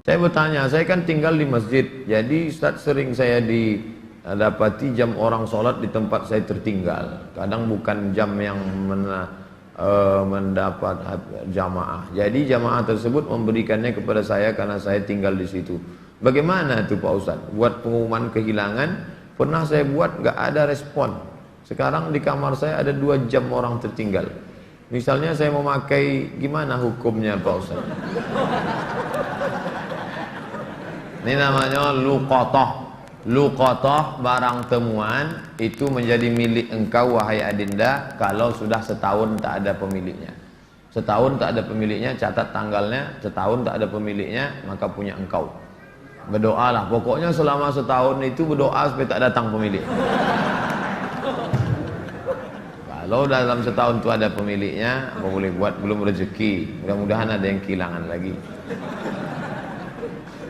Saya bertanya, saya kan tinggal di masjid, jadi Ustaz sering saya dapati jam orang sholat di tempat saya tertinggal. Kadang bukan jam yang mendapat jamaah. Jadi jamaah tersebut memberikannya kepada saya karena saya tinggal di situ. Bagaimana itu Pak Ustaz? Buat pengumuman kehilangan, pernah saya buat gak ada respon. Sekarang di kamar saya ada 2 jam orang tertinggal. Misalnya saya memakai, gimana hukumnya Pak Ustaz? Ini namanya luqatah. Luqatah, barang temuan itu menjadi milik engkau wahai adinda kalau sudah setahun tak ada pemiliknya. Setahun tak ada pemiliknya, catat tanggalnya. Setahun tak ada pemiliknya, maka punya engkau. Berdoalah, pokoknya selama setahun itu berdoa supaya tak datang pemilik. Kalau dalam setahun itu ada pemiliknya, apa boleh buat, belum rezeki. Mudah-mudahan ada yang kehilangan lagi.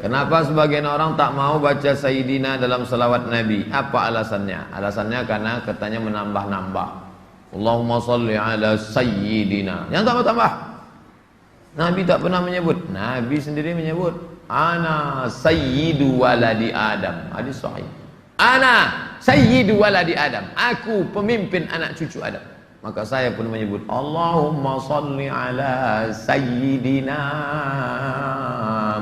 Kenapa sebagian orang tak mau baca Sayyidina dalam salawat Nabi? Apa alasannya? Alasannya karena katanya menambah-nambah. Allahumma salli ala Sayyidina. Yang tambah-tambah. Nabi tak pernah menyebut. Nabi sendiri menyebut. Ana Sayyidu waladi Adam. Hadis sahih. Ana Sayyidu waladi Adam. Aku pemimpin anak cucu Adam. Maka saya pun menyebut. Allahumma salli ala Sayyidina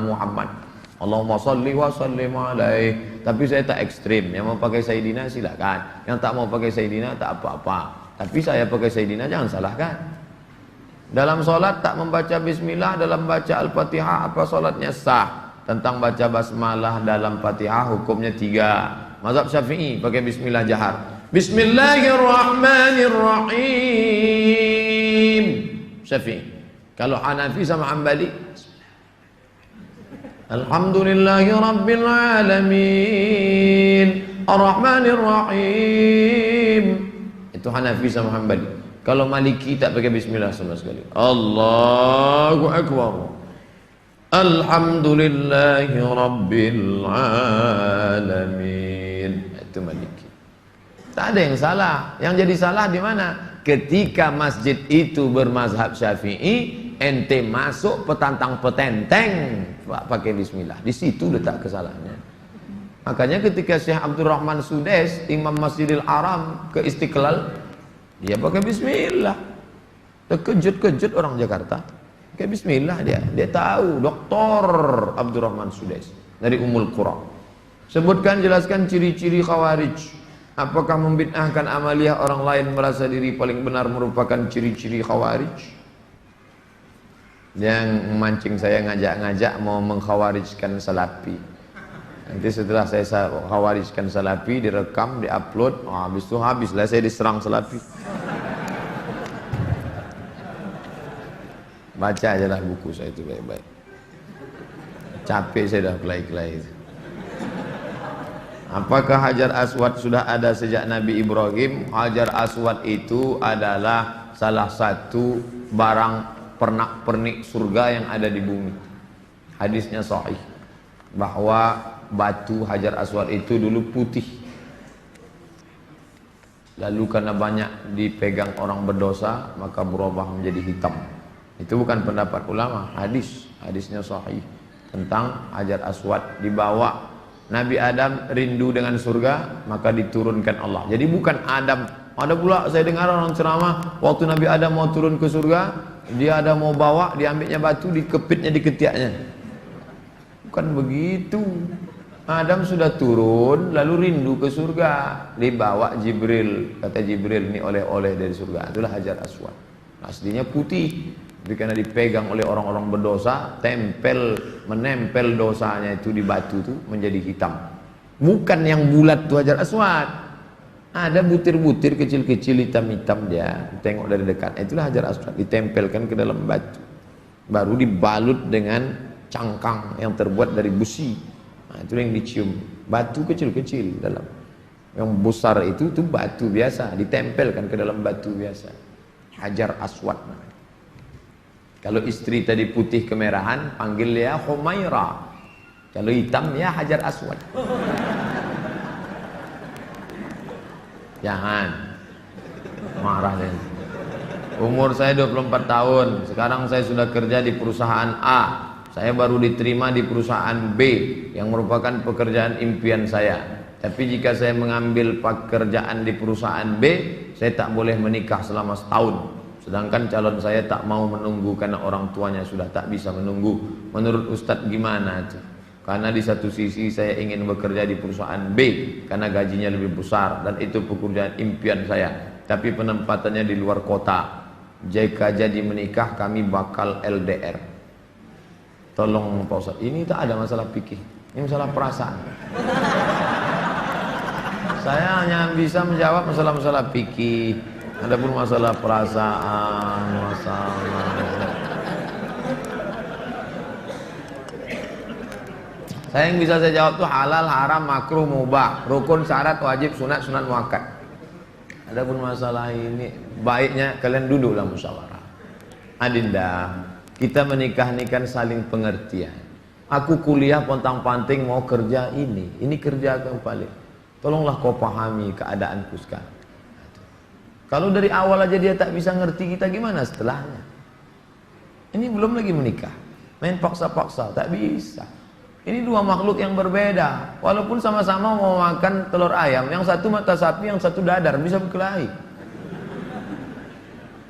Muhammad. Allahumma salli wa sallim alaih. Tapi saya tak ekstrim. Yang mau pakai Sayyidina silakan. Yang tak mau pakai Sayyidina tak apa-apa. Tapi saya pakai Sayyidina jangan salahkan. Dalam solat tak membaca bismillah dalam baca al-fatihah, apa solatnya sah? Tentang baca basmalah dalam fatihah hukumnya 3. Mazhab Syafi'i pakai bismillah jahar. Bismillahirrahmanirrahim. Syafi'i. Kalau Hanafi sama Hambali, Alhamdulillahi Rabbil Alamin Ar-Rahmanir-Rahim. Itu Hanafi sama Hambali. Kalau Maliki tak pakai bismillah sama sekali. Allahu Akbar. Alhamdulillahi Rabbil Alamin. Itu Maliki. Tak ada yang salah. Yang jadi salah di mana? Ketika masjid itu bermazhab Syafi'i, ente masuk petantang petenteng pakai bismillah. Di situ letak kesalahannya. Makanya ketika Syekh Abdurrahman Sudes, Imam Masjidil Haram ke Istiqlal, dia pakai bismillah. Terkejut-kejut orang Jakarta. Pakai bismillah dia. Dia tahu Dr. Abdurrahman Sudes dari Ummul Qura. Sebutkan, jelaskan ciri-ciri Khawarij. Apakah membid'ahkan amaliyah orang lain merasa diri paling benar merupakan ciri-ciri Khawarij? Yang memancing saya ngajak-ngajak mau mengkhawarijkan Salafi. Nanti setelah saya khawarijkan Salafi, direkam, diupload, habis itu habislah saya diserang Salafi. Baca aja lah buku saya itu baik-baik. Capek saya dah kelai-kelai itu. Apakah Hajar Aswad sudah ada sejak Nabi Ibrahim? Hajar Aswad itu adalah salah satu barang pernak-pernik surga yang ada di bumi. Hadisnya sahih bahwa batu Hajar Aswad itu dulu putih, lalu karena banyak dipegang orang berdosa maka berubah menjadi hitam. Itu bukan pendapat ulama, hadisnya sahih tentang Hajar Aswad. Dibawa Nabi Adam rindu dengan surga, maka diturunkan Allah. Jadi bukan Adam. Ada pula saya dengar orang ceramah, waktu Nabi Adam mau turun ke surga, dia ada mau bawa, diambilnya batu, dikepitnya di ketiaknya. Bukan begitu. Adam sudah turun, lalu rindu ke surga, dibawa Jibril. Kata Jibril, ini oleh-oleh dari surga. Itulah Hajar Aswad. Aslinya putih, tapi karena dipegang oleh orang-orang berdosa, menempel dosanya itu di batu itu menjadi hitam. Bukan yang bulat itu Hajar Aswad. Ada butir-butir kecil-kecil hitam-hitam dia, tengok dari dekat. Itulah Hajar Aswad, ditempelkan ke dalam batu. Baru dibalut dengan cangkang yang terbuat dari besi. Nah, itu yang dicium. Batu kecil-kecil dalam. Yang besar itu batu biasa, ditempelkan ke dalam batu biasa. Hajar Aswad. Kalau istri tadi putih kemerahan, panggil dia Humaira. Kalau hitam ya Hajar Aswad. Jangan marah deh. Umur saya 24 tahun. Sekarang saya sudah kerja di perusahaan A. saya baru diterima di perusahaan B yang merupakan pekerjaan impian saya. Tapi jika saya mengambil pekerjaan di perusahaan B, saya tak boleh menikah selama setahun. Sedangkan calon saya tak mau menunggu karena orang tuanya sudah tak bisa menunggu. Menurut Ustadz gimana? Karena di satu sisi saya ingin bekerja di perusahaan B karena gajinya lebih besar dan itu pekerjaan impian saya. Tapi penempatannya di luar kota. Jika jadi menikah kami bakal LDR. Tolong Pak Ustadz, ini tak ada masalah fikih, ini masalah perasaan. Saya hanya bisa menjawab masalah-masalah fikih. Adapun masalah perasaan, saya yang bisa saya jawab tuh halal, haram, makruh, mubah, rukun, syarat, wajib, sunat, sunat muakkad. Adapun masalah ini baiknya kalian duduklah musyawarah. Adinda, kita menikah ini kan saling pengertian. Aku kuliah pontang-panting mau kerja ini kerja kembali. Tolonglah kau pahami keadaanku sekarang. Kalau dari awal aja dia tak bisa ngerti kita, gimana setelahnya? Ini belum lagi menikah, main paksa-paksa, tak bisa. Ini dua makhluk yang berbeda. Walaupun sama-sama mau makan telur ayam, yang satu mata sapi, yang satu dadar, bisa berkelahi.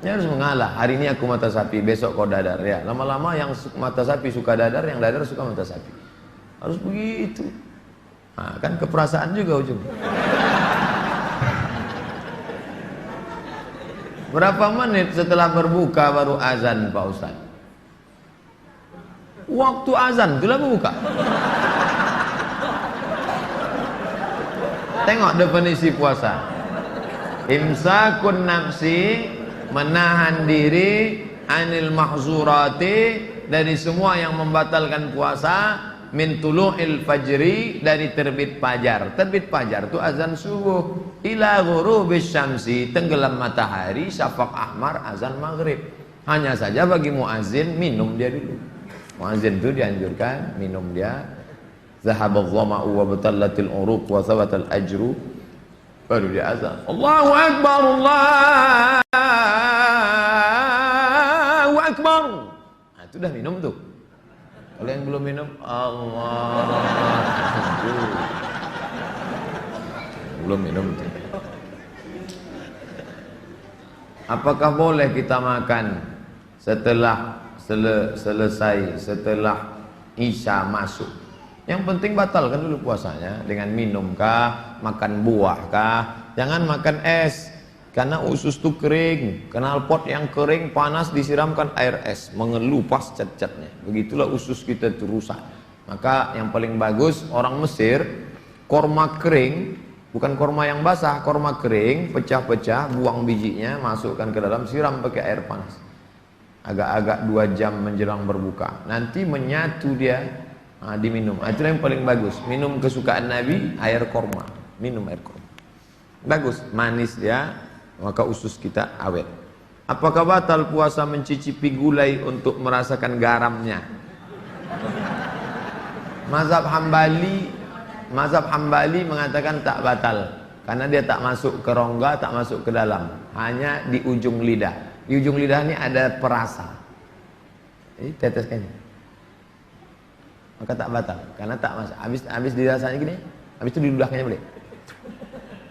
Dia harus mengalah. Hari ini aku mata sapi, besok kau dadar. Ya, lama-lama yang mata sapi suka dadar, yang dadar suka mata sapi. Harus begitu. Nah, kan keperasaan juga ujungnya. Berapa menit setelah berbuka baru azan Pak Ustaz? Waktu azan itulah berbuka. Tengok definisi puasa. Imsakun nafsi, menahan diri anil mahzurati, dari semua yang membatalkan puasa. Min tulu'il fajri, dari terbit fajar. Terbit fajar itu azan subuh. Ila ghurubis syamsi, tenggelam matahari, syafaq ahmar, azan maghrib. Hanya saja bagi muazin minum dia dulu. Muazin itu dianjurkan minum dia. Zahabadh dhama'u wa batallatil uruq wa thabatal ajru. Baru dia azan. Allahu akbar, Allahu akbar. Nah, itu dah minum tuh. Kalau yang belum minum, Allah, belum minum. Apakah boleh kita makan setelah selesai, setelah Isya masuk? Yang penting batalkan dulu puasanya dengan minum kah, makan buah kah, jangan makan es. Karena usus itu kering, knalpot yang kering panas disiramkan air es, mengelupas cat-catnya. Begitulah usus kita itu rusak. Maka yang paling bagus orang Mesir, korma kering, bukan korma yang basah, korma kering, pecah-pecah, buang bijinya, masukkan ke dalam, siram pakai air panas. Agak-agak 2 jam menjelang berbuka. Nanti menyatu dia, diminum. Itulah yang paling bagus. Minum kesukaan Nabi, air korma. Minum air korma. Bagus, manis dia. Maka usus kita awet. Apakah batal puasa mencicipi gulai untuk merasakan garamnya? Mazhab Hambali mengatakan tak batal karena dia tak masuk ke rongga, tak masuk ke dalam, hanya di ujung lidah. Di ujung lidah ini ada perasa. Jadi teteskan. Maka tak batal karena tak masuk. Habis dirasanya gini, habis itu di ludahnya boleh.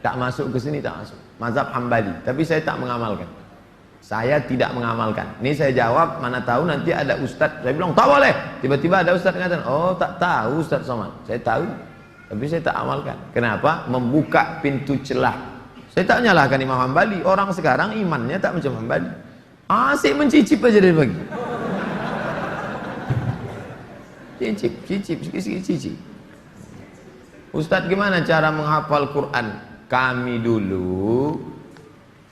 Tak masuk ke sini, tak masuk. Mazhab Hambali, tapi saya tak mengamalkan. Saya tidak mengamalkan. Ini saya jawab, mana tahu nanti ada ustadz. Saya bilang tak boleh. Tiba-tiba ada ustadz mengatakan, oh tak tahu Ustadz Somad. Saya tahu, tapi saya tak amalkan. Kenapa? Membuka pintu celah. Saya tak menyalahkan Imam Hambali. Orang sekarang imannya tak macam Hambali. Asik mencicip aja dari pagi. Cicip. Ustadz gimana cara menghafal Quran? Kami dulu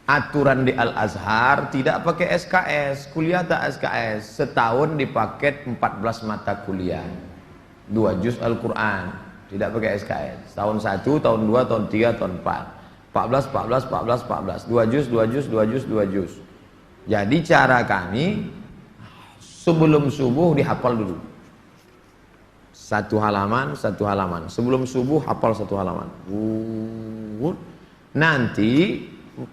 aturan di Al-Azhar tidak pakai SKS, kuliah tak SKS, setahun dipaket 14 mata kuliah, 2 juz Al-Quran, tidak pakai SKS, tahun 1, tahun 2, tahun 3, tahun 4, 14, 2 juz. Jadi cara kami sebelum subuh dihafal dulu. Satu halaman, sebelum subuh hafal 1 halaman. Nanti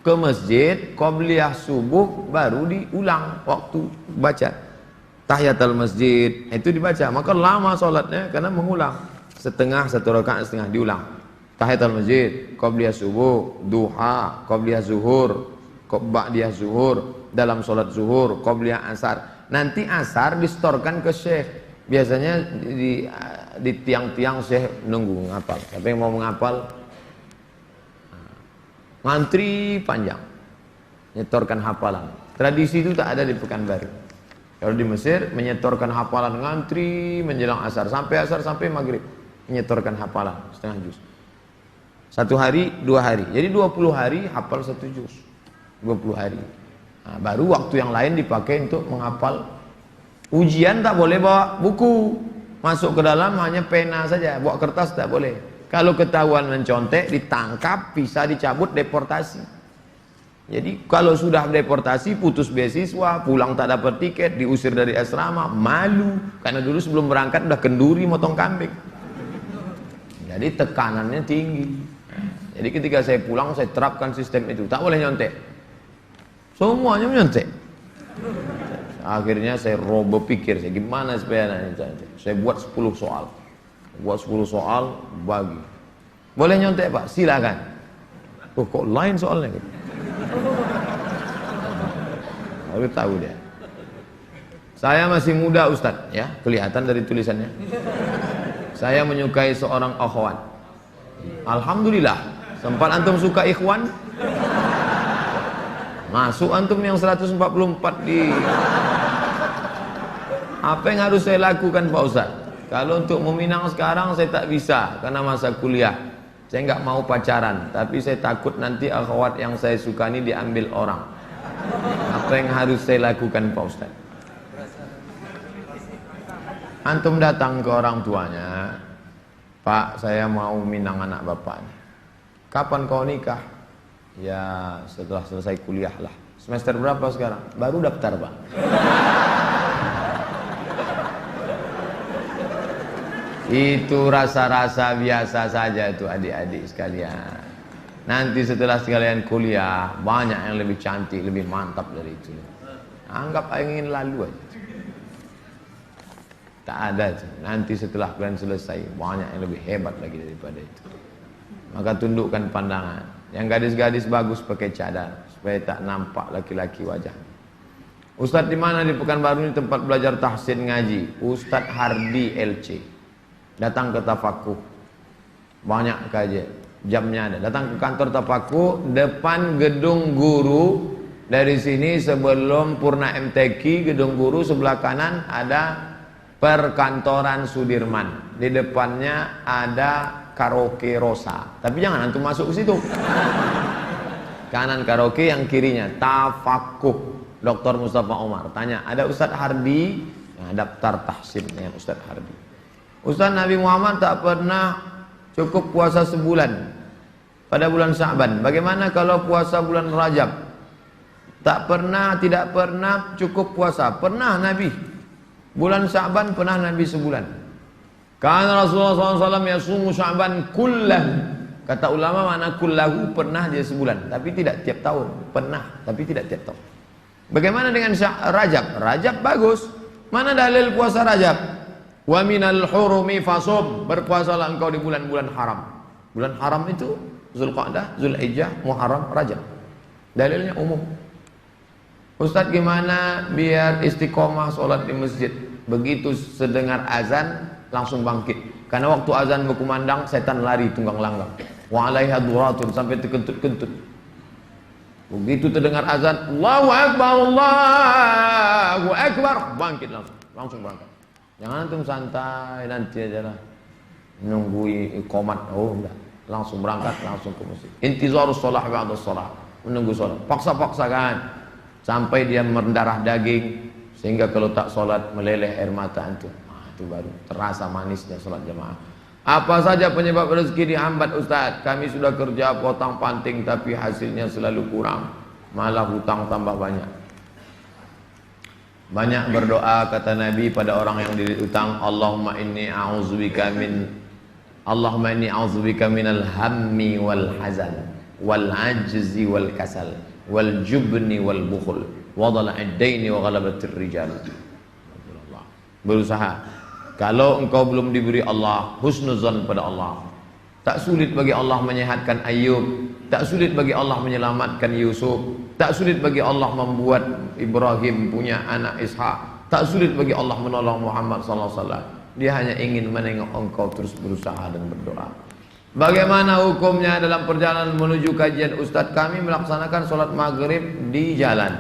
ke masjid, qobliyah subuh baru diulang waktu baca. tahiyatul masjid itu dibaca, maka lama sholatnya karena mengulang setengah, satu rakaat setengah diulang. Tahiyatul masjid, qabliyah subuh, duha, qabliyah zuhur, ba'diyah zuhur, dalam sholat zuhur, qabliyah asar. Nanti asar distorkan ke syekh. Biasanya di tiang-tiang syekh nunggu ngapal. Tapi yang mau menghafal ngantri panjang, nyetorkan hafalan. Tradisi itu tak ada di Pekanbaru. Kalau di Mesir menyetorkan hafalan ngantri menjelang asar sampai maghrib, menyetorkan hafalan setengah juz. 1 hari, 2 hari. Jadi 20 hari hafal 1 juz. 20 hari. Nah, baru waktu yang lain dipakai untuk menghafal. Ujian tak boleh bawa buku. Masuk ke dalam hanya pena saja, bawa kertas tak boleh. Kalau ketahuan mencontek, ditangkap, bisa dicabut, deportasi. Jadi kalau sudah deportasi, putus beasiswa, pulang tak dapat tiket, diusir dari asrama, malu. Karena dulu sebelum berangkat udah kenduri motong kambing. Jadi tekanannya tinggi. Jadi ketika saya pulang, saya terapkan sistem itu. Tak boleh nyontek. Semuanya menyontek. Akhirnya saya berpikir, saya gimana supaya saya buat 10 soal. Buat 10 soal, bagi. Boleh nyontek Pak? Silakan. Oh, kok lain soalnya? Baru tahu dia. Saya masih muda Ustadz, ya, kelihatan dari tulisannya. Saya menyukai seorang akhwat. Alhamdulillah. Sempat antum suka ikhwan? Masuk antum yang 144 di. Apa yang harus saya lakukan Pak Ustaz? Kalau untuk meminang sekarang saya tak bisa karena masa kuliah. Saya nggak mau pacaran, tapi saya takut nanti akhwat yang saya suka ini diambil orang. Apa yang harus saya lakukan Pak Ustaz? Antum datang ke orang tuanya, Pak, saya mau minang anak bapak. Kapan kau nikah? Ya setelah selesai kuliah lah. Semester berapa sekarang? Baru daftar Pak. Itu rasa-rasa biasa saja itu adik-adik sekalian. Nanti setelah sekalian kuliah, banyak yang lebih cantik, lebih mantap dari itu. Anggap ingin lalu aja. Tak ada. Nanti setelah kalian selesai, banyak yang lebih hebat lagi daripada itu. Maka tundukkan pandangan. Yang gadis-gadis bagus pakai cadar supaya tak nampak laki-laki wajah. Ustadz di mana di Pekanbaru ini tempat belajar tahsin ngaji? Ustadz Hardi LC. Datang ke Tafakuh. Banyak kajian. Jamnya ada. Datang ke kantor Tafakuh depan gedung guru. Dari sini sebelum Purna MTQ, gedung guru sebelah kanan ada perkantoran Sudirman. Di depannya ada karaoke Rosa. Tapi jangan antum masuk ke situ. Kanan karaoke, yang kirinya Tafakuh. Dr. Mustafa Umar. Tanya, ada Ustadz Hardi? Nah, daftar tahsin dengan Ustadz Hardi. Ustadz, Nabi Muhammad tak pernah cukup puasa sebulan pada bulan Sya'ban. Bagaimana kalau puasa bulan Rajab? Tak pernah, tidak pernah cukup puasa. Pernah Nabi. Bulan Sya'ban pernah Nabi sebulan. Karena Rasulullah SAW yasumu Sya'ban kullah. Kata ulama mana kullahu, pernah dia sebulan. Tapi tidak tiap tahun. Pernah, tapi tidak tiap tahun. Bagaimana dengan Rajab? Rajab bagus. Mana dalil puasa Rajab? Wa minal hurumi fasum, berpuasalah engkau di bulan-bulan haram. Bulan haram itu Zulqa'dah, Zulhijjah, Muharram, Rajab. Dalilnya umum. Ustadz, gimana biar istiqomah sholat di masjid? Begitu sedengar azan langsung bangkit. Karena waktu azan berkumandang setan lari tunggang langgang. Wa 'alaiha duratun, sampai terkentut-kentut. Begitu terdengar azan, Allahu Akbar, Allahu Akbar, bangkit langsung berangkat. Jangan antum santai nanti aja lah nunggu iqamat. Oh enggak, langsung berangkat, langsung ke masjid. Intizarus shalah ba'da shalah, menunggu sholat. Paksa-paksakan sampai dia mendarah daging sehingga kalau tak sholat meleleh air mata antum. Itu baru terasa manisnya sholat jamaah. Apa saja penyebab rezeki dihambat Ustaz? Kami sudah kerja potong panting tapi hasilnya selalu kurang, malah hutang tambah banyak. Banyak berdoa kata Nabi pada orang yang dililit utang, Allahumma inni a'udzubika minal hammi wal hazan wal ajzi wal kasal wal jubni wal bukhul wa dhala'id daini wa ghalabatir rijal. berusaha. Kalau engkau belum diberi Allah, husnuzan pada Allah. Tak sulit bagi Allah menyehatkan Ayub, tak sulit bagi Allah menyelamatkan Yusuf, tak sulit bagi Allah membuat Ibrahim punya anak Ishak, tak sulit bagi Allah menolong Muhammad sallallahu alaihi wasallam. Dia hanya ingin menengok engkau terus berusaha dan berdoa. Bagaimana hukumnya dalam perjalanan menuju kajian Ustadz? Kami melaksanakan sholat maghrib di jalan.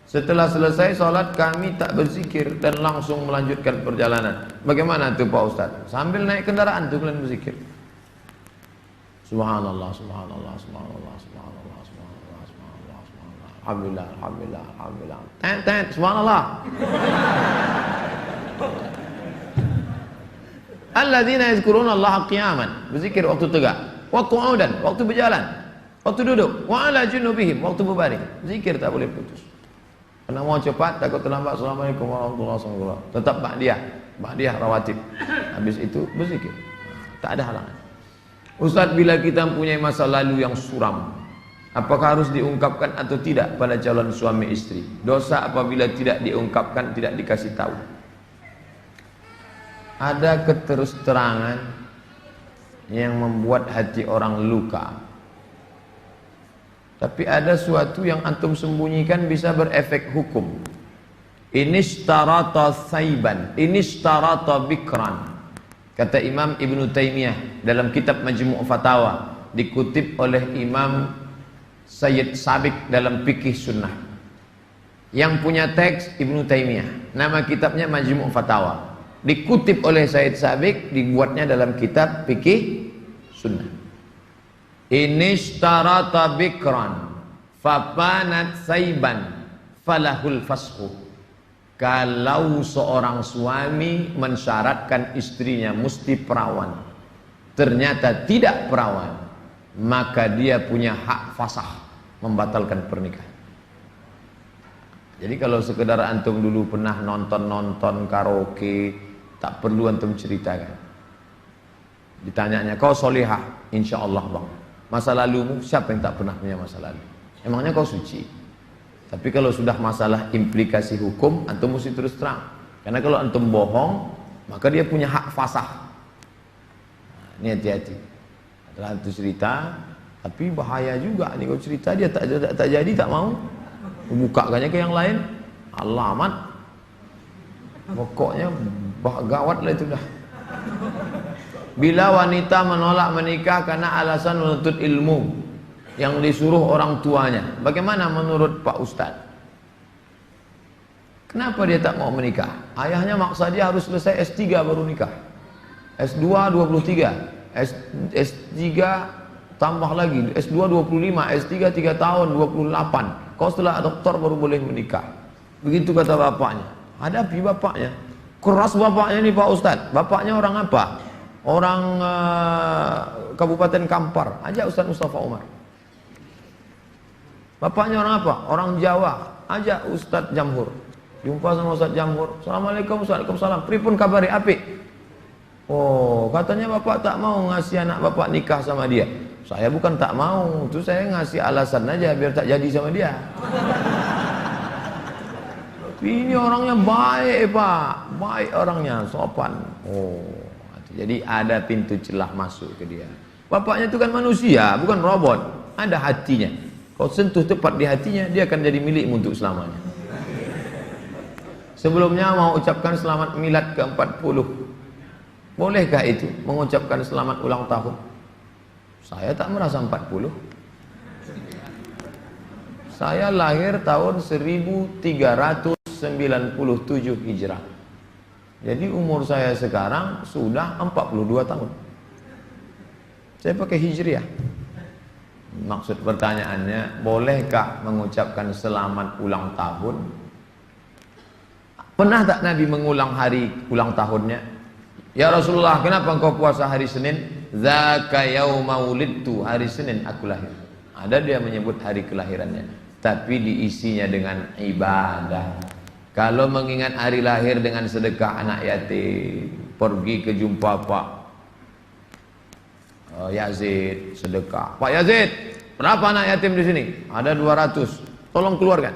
Setelah selesai sholat kami tak berzikir dan langsung melanjutkan perjalanan. Bagaimana itu Pak Ustadz? Sambil naik kendaraan tuh kalian berzikir. Subhanallah, subhanallah, subhanallah, subhanallah, subhanallah, subhanallah, subhanallah. Alhamdulillah, alhamdulillah, alhamdulillah. Tet, subhanallah. Alladzina yazkuruna Allah qiyaman, berzikir waktu tegak, wa qu'udan, waktu berjalan, waktu duduk, wa ala junubihim, waktu berbaring. Zikir tak boleh putus. Karena mau cepat takut terlambat. Assalamualaikum warahmatullahi wabarakatuh. Tetap ba'diyah rawatib. Habis itu berzikir. Tak ada halangan. Ustaz, bila kita mempunyai masa lalu yang suram, apakah harus diungkapkan atau tidak pada calon suami istri? Dosa apabila tidak diungkapkan, tidak dikasih tahu. Ada keterus-terangan yang membuat hati orang luka. Tapi ada suatu yang antum sembunyikan bisa berefek hukum. Inishtarata thaiban, inishtarata bikran. Kata Imam Ibn Taymiyah dalam kitab Majmu' Fatawa, dikutip oleh Imam Sayyid Sabiq dalam Fikih Sunnah. Yang punya teks Ibn Taymiyah, nama kitabnya Majmu' Fatawa. Dikutip oleh Sayyid Sabiq, dibuatnya dalam kitab Fikih Sunnah. Inishtarata bikran fapanat saiban falahul fashu. Kalau seorang suami mensyaratkan istrinya mesti perawan, ternyata tidak perawan, maka dia punya hak fasah membatalkan pernikahan. Jadi kalau sekedar antum dulu pernah nonton karaoke, tak perlu antum ceritakan. Ditanyanya, kau solihah? Insya Allah bang. Masa lalumu, siapa yang tak pernah punya masa lalu? Emangnya kau suci? Tapi kalau sudah masalah implikasi hukum, antum mesti terus terang. Karena kalau antum bohong, maka dia punya hak fasah. Nah, ini hati-hati. Setelah itu cerita, tapi bahaya juga nih kalau cerita dia tak jadi, tak mau. Bukakannya ke yang lain, alamat. Pokoknya gawat lah itu dah. Bila wanita menolak menikah karena alasan menuntut ilmu yang disuruh orang tuanya, bagaimana menurut Pak Ustadz? Kenapa dia tak mau menikah? Ayahnya maksa dia harus selesai S3 baru nikah. S2 23, S3 tambah lagi, S2 25, S3 3 tahun 28. Kau setelah doktor baru boleh menikah. Begitu kata bapaknya. Hadapi bapaknya. Keras bapaknya nih Pak Ustadz. Bapaknya orang apa? Orang Kabupaten Kampar. Ajak Ustadz Mustafa Umar. Bapaknya orang apa? Orang Jawa. Ajak Ustadz Jamhur. Jumpa sama Ustadz Jamhur. Assalamualaikum, Waalaikumsalam. Pripun kabari apik? Oh, katanya bapak tak mau ngasih anak bapak nikah sama dia. Saya bukan tak mau, itu saya ngasih alasan aja biar tak jadi sama dia. Ini orangnya baik Pak, baik orangnya, sopan. Oh, jadi ada pintu celah masuk ke dia. Bapaknya itu kan manusia, bukan robot. Ada hatinya. Kau sentuh tepat di hatinya, dia akan jadi milikmu untuk selamanya. Sebelumnya mau ucapkan selamat milad ke-40. Bolehkah itu mengucapkan selamat ulang tahun? Saya tak merasa 40. Saya lahir tahun 1397 Hijrah. Jadi umur saya sekarang sudah 42 tahun. Saya pakai Hijriah. Maksud pertanyaannya, bolehkah mengucapkan selamat ulang tahun? Pernah tak Nabi mengulang hari ulang tahunnya? Ya Rasulullah, kenapa engkau puasa hari Senin? Zaka yauma wulidtu, hari Senin aku lahir. Ada dia menyebut hari kelahirannya, tapi diisinya dengan ibadah. Kalau mengingat hari lahir dengan sedekah anak yatim, pergi ke jumpa Pak Yazid, sedekah. Pak Yazid, berapa anak yatim di sini? Ada 200. Tolong keluarkan.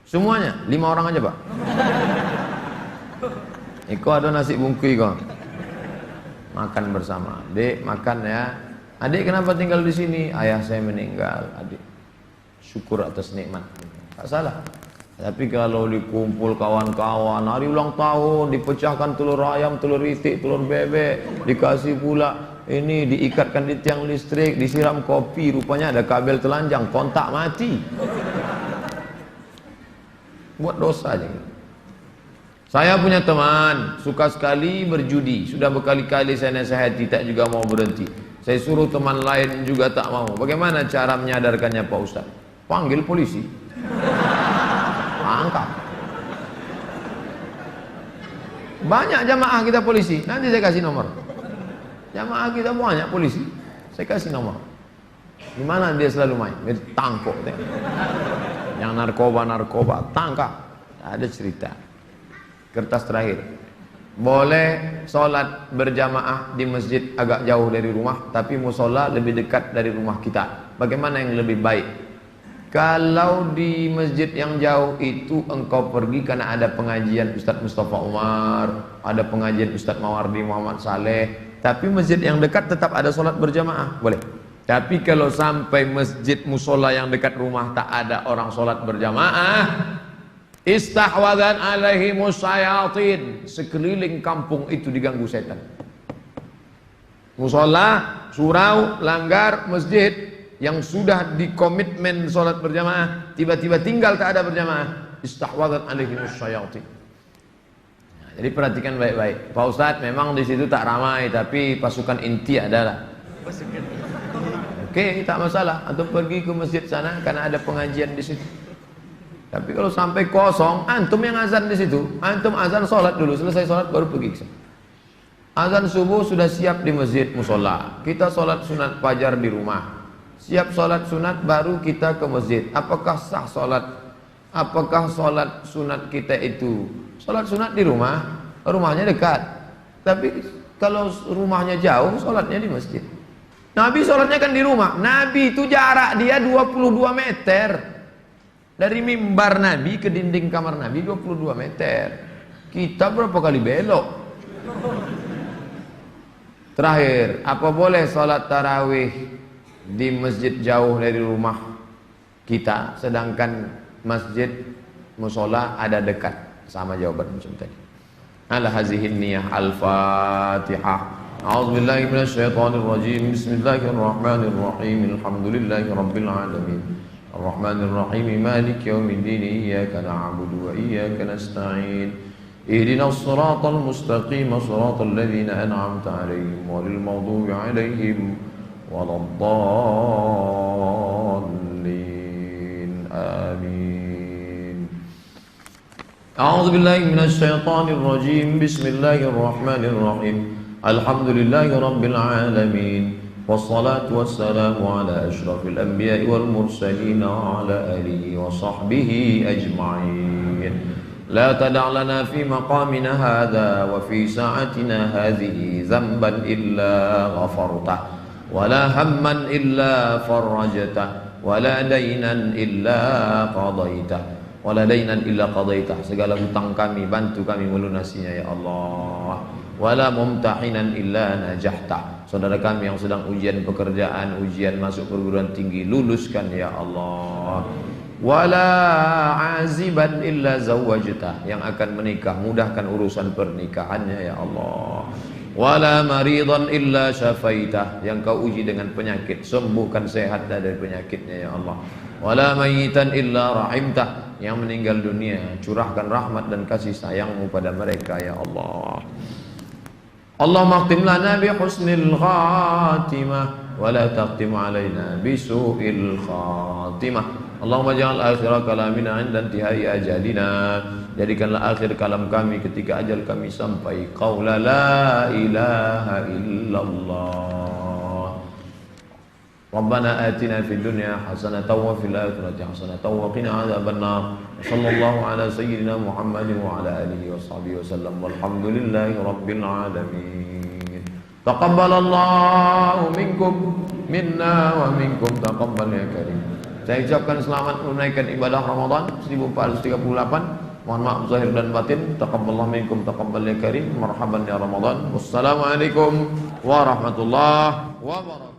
Semuanya, 5 orang aja Pak. Iko ada nasi bungkui kok. Makan bersama. Dek, makan ya. Adik kenapa tinggal di sini? Ayah saya meninggal. Adik syukur atas nikmat. Tak salah. Tapi kalau dikumpul kawan-kawan, hari ulang tahun, dipecahkan telur ayam, telur itik, telur bebek, dikasih pula ini, diikatkan di tiang listrik, disiram kopi, rupanya ada kabel telanjang, kontak mati. Buat dosa aja. Saya punya teman, suka sekali berjudi. Sudah berkali-kali saya nasihati, tak juga mau berhenti. Saya suruh teman lain juga tak mau. Bagaimana cara menyadarkannya Pak Ustaz? Panggil polisi. Angkat. Banyak jamaah kita polisi. Nanti saya kasih nomor. Jamaah kita banyak polisi. Saya kasih nomor. Di mana dia selalu main? Dia tangkap. Yang narkoba, tangkap. Ada cerita. Kertas terakhir. Boleh sholat berjamaah di masjid agak jauh dari rumah, tapi musola lebih dekat dari rumah kita. Bagaimana yang lebih baik? Kalau di masjid yang jauh itu engkau pergi karena ada pengajian Ustaz Mustafa Umar, ada pengajian Ustaz Mawardi Muhammad Saleh, tapi masjid yang dekat tetap ada sholat berjamaah, boleh. Tapi kalau sampai masjid musola yang dekat rumah tak ada orang sholat berjamaah, istahwadan alaihimus syayatin, sekeliling kampung itu diganggu setan. Musola, surau, langgar, masjid yang sudah dikomitmen sholat berjamaah, tiba-tiba tinggal tak ada berjamaah, istahwadan alaihimus syayatin. Nah, jadi perhatikan baik-baik. Pak Ustadz, memang di situ tak ramai, tapi pasukan inti adalah. Oke, tak masalah. Antum pergi ke masjid sana karena ada pengajian di situ. Tapi kalau sampai kosong, antum yang azan di situ, antum azan sholat dulu, selesai sholat baru pergi ke sana. Azan subuh sudah siap di masjid musola. Kita sholat sunat fajar di rumah. Siap sholat sunat baru kita ke masjid. Apakah sah sholat? Apakah sholat sunat kita itu? Sholat sunat di rumah, rumahnya dekat. Tapi kalau rumahnya jauh, sholatnya di masjid. Nabi sholatnya kan di rumah. Nabi itu jarak dia 22 meter. Dari mimbar Nabi ke dinding kamar Nabi 22 meter. Kita berapa kali belok? Terakhir, apa boleh sholat tarawih di masjid jauh dari rumah kita, sedangkan masjid musola ada dekat? Sama jawaban macam tadi. Ala hazihin niyah. Al-Fatihah. A'udzubillahi minasyaitonirrajim. Bismillahirrahmanirrahim. Alhamdulillahi rabbil alamin. Ar-Rahmanir-Rahim. Maliki yaumiddin. Iyyaka na'budu wa iyyaka nasta'in. Ihdinas siratal mustaqim. Siratal ladzina an'amta 'alaihim ghairil maghdubi 'alaihim waladdallin. Amin. A'udzu billahi minasyaitonir rajim. Bismillahirrahmanirrahim. Alhamdulillahi rabbil alamin. Wassalatu wassalamu ala asyrafil anbiya'i wal mursalin wa ala alihi wa sahbihi ajma'in. La tada' lana fi maqamina hadha wa fi sa'atina hadhihi dhanban illa ghafartah, wala hamman illa farajtah, wala dainan illa qadaitah, wala dainan illa qadaitah. Segala hutang kami bantu kami melunasinya ya Allah. Wala mumtahinan illa najahta. Saudara kami yang sedang ujian pekerjaan, ujian masuk perguruan tinggi, luluskan ya Allah. Wala aziban illa zawwajta, yang akan menikah mudahkan urusan pernikahannya ya Allah. Wala maridan illa syafaitah, yang kau uji dengan penyakit sembuhkan, sehat dari penyakitnya ya Allah. Wala mayitan illa rahimtah, yang meninggal dunia curahkan rahmat dan kasih sayangmu pada mereka ya Allah. Allahumma khtim lana bi husnil khatimah wa la taqtim alaina bi su'il khatimah. Allahumma ja'al akhir kalamina 'inda intihai ajalina, jadikanlah akhir kalam kami ketika ajal kami sampai, qaula la ilaha illallah. Rabbana atina fid dunya hasanatan wa fil akhirati hasanatan wa qina adzabannar. Sallallahu ala sayyidina Muhammadin wa ala alihi wa sahbihi wasallam. Walhamdulillahi rabbil alamin. Taqabbalallahu minkum minna wa minkum taqabbal ya karim. Saya ucapkan selamat menunaikan ibadah Ramadan 1438 Mohon maaf zahir dan batin. Taqabbalallahu minkum taqabbal ya karim. Marhaban ya Ramadan. Wassalamualaikum warahmatullahi wabarakatuh.